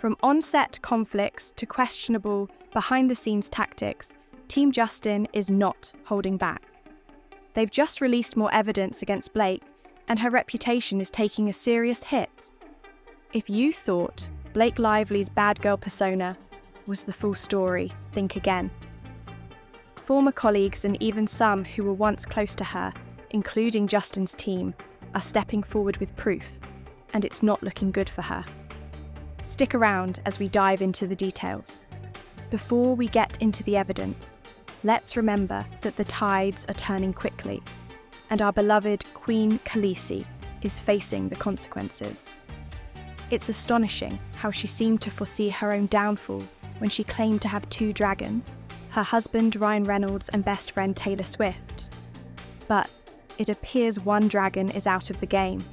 From on-set conflicts to questionable behind-the-scenes tactics, Team Justin is not holding back. They've just released more evidence against Blake, and her reputation is taking a serious hit. If you thought Blake Lively's bad girl persona was the full story, think again. Former colleagues and even some who were once close to her, including Justin's team, are stepping forward with proof, and it's not looking good for her. Stick around as we dive into the details. Before we get into the evidence, let's remember that the tides are turning quickly, and our beloved Queen Khaleesi is facing the consequences. It's astonishing how she seemed to foresee her own downfall when she claimed to have 2 dragons, her husband Ryan Reynolds and best friend Taylor Swift. But it appears one dragon is out of the game.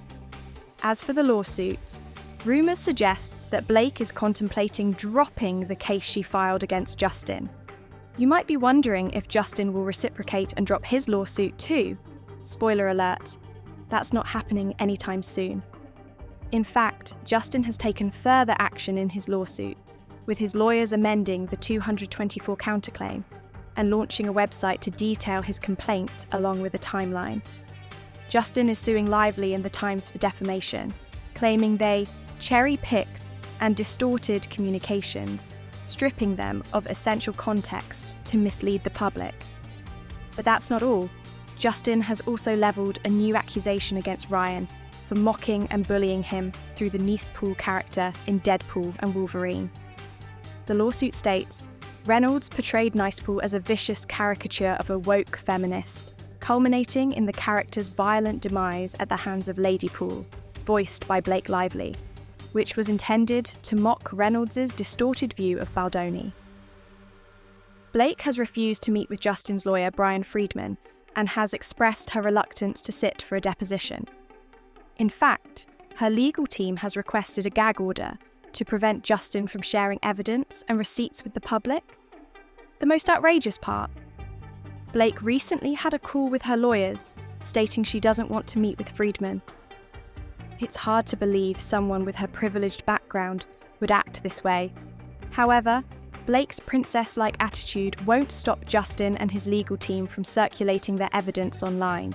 As for the lawsuit, rumours suggest that Blake is contemplating dropping the case she filed against Justin. You might be wondering if Justin will reciprocate and drop his lawsuit too. Spoiler alert, that's not happening anytime soon. In fact, Justin has taken further action in his lawsuit, with his lawyers amending the 224 counterclaim and launching a website to detail his complaint along with a timeline. Justin is suing Lively and The Times for defamation, claiming they cherry-picked and distorted communications, stripping them of essential context to mislead the public. But that's not all. Justin has also levelled a new accusation against Ryan for mocking and bullying him through the Nice Poole character in Deadpool and Wolverine. The lawsuit states, Reynolds portrayed Nice Poole as a vicious caricature of a woke feminist, culminating in the character's violent demise at the hands of Lady Poole, voiced by Blake Lively, which was intended to mock Reynolds' distorted view of Baldoni. Blake has refused to meet with Justin's lawyer Brian Friedman and has expressed her reluctance to sit for a deposition. In fact, her legal team has requested a gag order to prevent Justin from sharing evidence and receipts with the public. The most outrageous part: Blake recently had a call with her lawyers, stating she doesn't want to meet with Friedman. It's hard to believe someone with her privileged background would act this way. However, Blake's princess-like attitude won't stop Justin and his legal team from circulating their evidence online.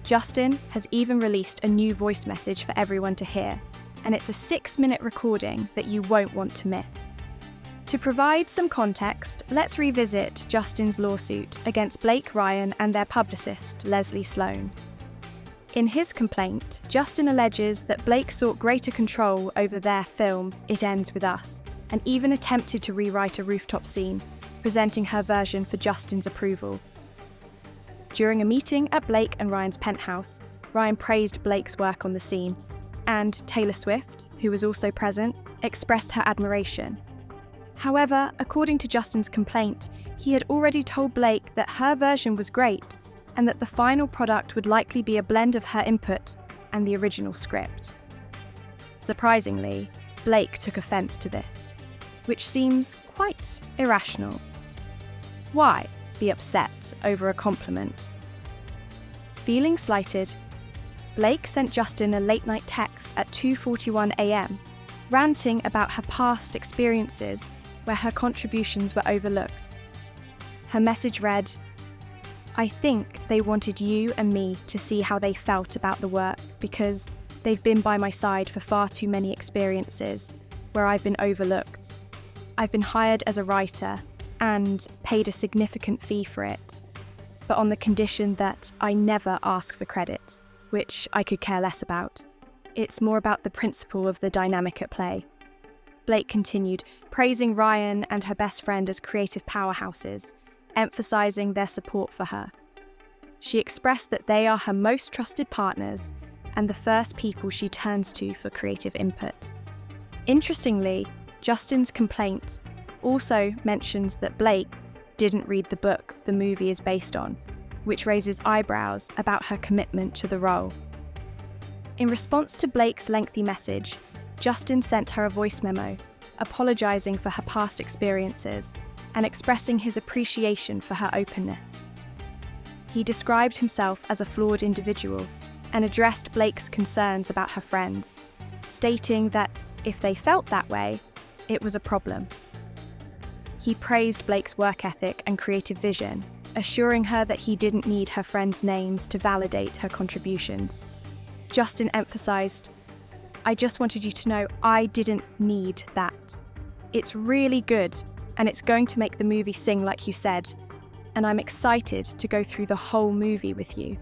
Justin has even released a new voice message for everyone to hear, and it's a 6-minute recording that you won't want to miss. To provide some context, let's revisit Justin's lawsuit against Blake Ryan and their publicist, Leslie Sloan. In his complaint, Justin alleges that Blake sought greater control over their film, It Ends With Us, and even attempted to rewrite a rooftop scene, presenting her version for Justin's approval. During a meeting at Blake and Ryan's penthouse, Ryan praised Blake's work on the scene, and Taylor Swift, who was also present, expressed her admiration. However, according to Justin's complaint, he had already told Blake that her version was great, and that the final product would likely be a blend of her input and the original script. Surprisingly, Blake took offence to this, which seems quite irrational. Why be upset over a compliment? Feeling slighted, Blake sent Justin a late-night text at 2:41 a.m, ranting about her past experiences where her contributions were overlooked. Her message read, "I think they wanted you and me to see how they felt about the work because they've been by my side for far too many experiences where I've been overlooked. I've been hired as a writer and paid a significant fee for it, but on the condition that I never ask for credit, which I could care less about. It's more about the principle of the dynamic at play." Blake continued, praising Ryan and her best friend as creative powerhouses, emphasising their support for her. She expressed that they are her most trusted partners and the first people she turns to for creative input. Interestingly, Justin's complaint also mentions that Blake didn't read the book the movie is based on, which raises eyebrows about her commitment to the role. In response to Blake's lengthy message, Justin sent her a voice memo, apologising for her past experiences and expressing his appreciation for her openness. He described himself as a flawed individual and addressed Blake's concerns about her friends, stating that if they felt that way, it was a problem. He praised Blake's work ethic and creative vision, assuring her that he didn't need her friends' names to validate her contributions. Justin emphasized, "I just wanted you to know I didn't need that. It's really good, and it's going to make the movie sing like you said, and I'm excited to go through the whole movie with you."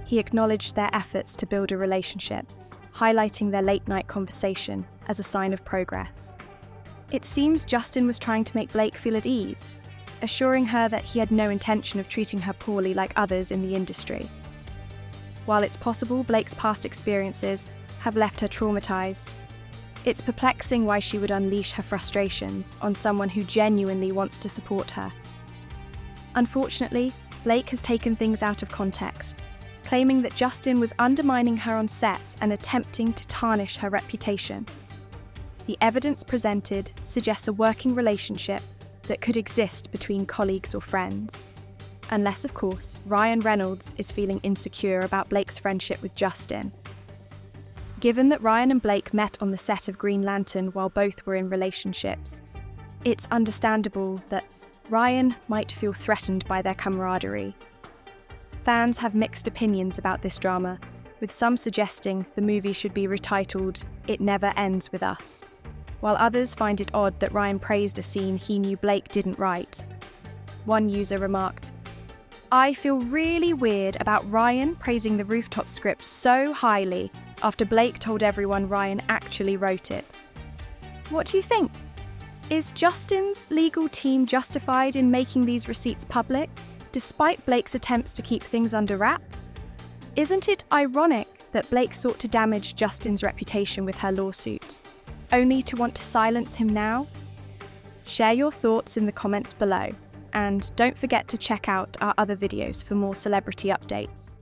He acknowledged their efforts to build a relationship, highlighting their late-night conversation as a sign of progress. It seems Justin was trying to make Blake feel at ease, assuring her that he had no intention of treating her poorly like others in the industry. While it's possible Blake's past experiences have left her traumatized, it's perplexing why she would unleash her frustrations on someone who genuinely wants to support her. Unfortunately, Blake has taken things out of context, claiming that Justin was undermining her on set and attempting to tarnish her reputation. The evidence presented suggests a working relationship that could exist between colleagues or friends. Unless, of course, Ryan Reynolds is feeling insecure about Blake's friendship with Justin. Given that Ryan and Blake met on the set of Green Lantern while both were in relationships, it's understandable that Ryan might feel threatened by their camaraderie. Fans have mixed opinions about this drama, with some suggesting the movie should be retitled "It Never Ends With Us," while others find it odd that Ryan praised a scene he knew Blake didn't write. One user remarked, "I feel really weird about Ryan praising the rooftop script so highly after Blake told everyone Ryan actually wrote it." What do you think? Is Justin's legal team justified in making these receipts public, despite Blake's attempts to keep things under wraps? Isn't it ironic that Blake sought to damage Justin's reputation with her lawsuit, only to want to silence him now? Share your thoughts in the comments below, and don't forget to check out our other videos for more celebrity updates.